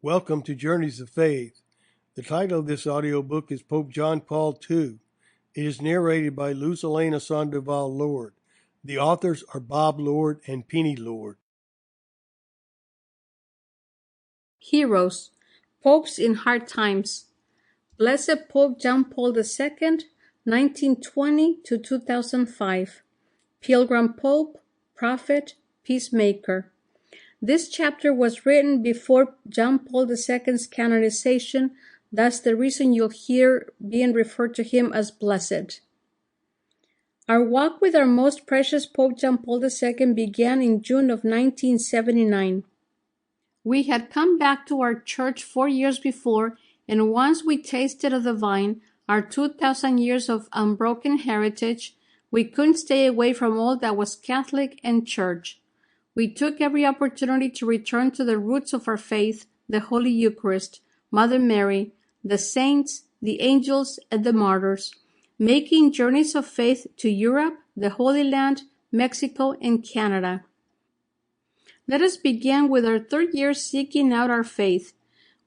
Welcome to Journeys of Faith. The title of this audiobook is Pope John Paul II. It is narrated by Elena Sandoval-Lord. The authors are Bob Lord and Penny Lord. Heroes, Popes in Hard Times. Blessed Pope John Paul II, 1920 to 2005. Pilgrim Pope, Prophet, Peacemaker. This chapter was written before John Paul II's canonization, thus the reason you'll hear being referred to him as blessed. Our walk with our most precious Pope John Paul II began in June of 1979. We had come back to our church 4 years before, and once we tasted of the vine, our 2,000 years of unbroken heritage, we couldn't stay away from all that was Catholic and church. We took every opportunity to return to the roots of our faith, the Holy Eucharist, Mother Mary, the saints, the angels, and the martyrs, making journeys of faith to Europe, the Holy Land, Mexico, and Canada. Let us begin with our 3rd year seeking out our faith.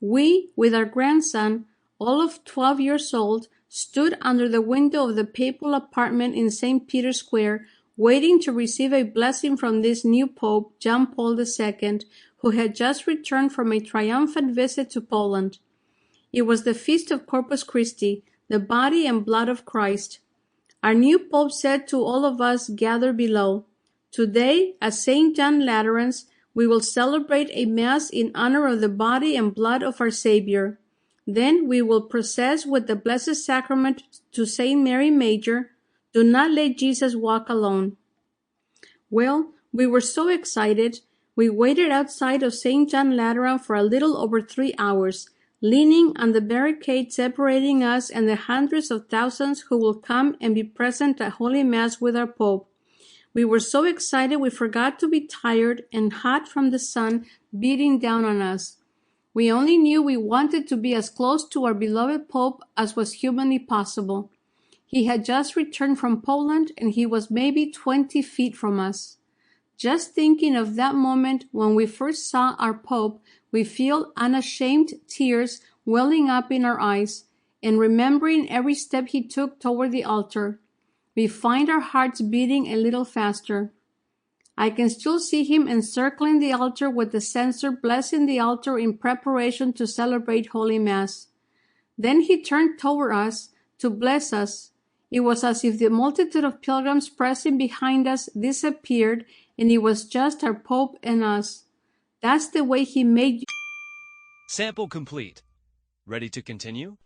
We, with our grandson, all of 12 years old, stood under the window of the papal apartment in St. Peter's Square, waiting to receive a blessing from this new Pope, John Paul II, who had just returned from a triumphant visit to Poland. It was the feast of Corpus Christi, the body and blood of Christ. Our new Pope said to all of us gathered below, "Today, as St. John Laterans, we will celebrate a Mass in honor of the body and blood of our Savior. Then we will process with the Blessed Sacrament to St. Mary Major. Do not let Jesus walk alone." Well, we were so excited, we waited outside of St. John Lateran for a little over 3 hours, leaning on the barricade separating us and the hundreds of thousands who will come and be present at Holy Mass with our Pope. We were so excited we forgot to be tired and hot from the sun beating down on us. We only knew we wanted to be as close to our beloved Pope as was humanly possible. He had just returned from Poland and he was maybe 20 feet from us. Just thinking of that moment when we first saw our Pope, we feel unashamed tears welling up in our eyes, and remembering every step he took toward the altar, we find our hearts beating a little faster. I can still see him encircling the altar with the censer, blessing the altar in preparation to celebrate Holy Mass. Then he turned toward us to bless us. It was as if the multitude of pilgrims pressing behind us disappeared, and it was just our Pope and us. That's the way he made you. Sample complete. Ready to continue?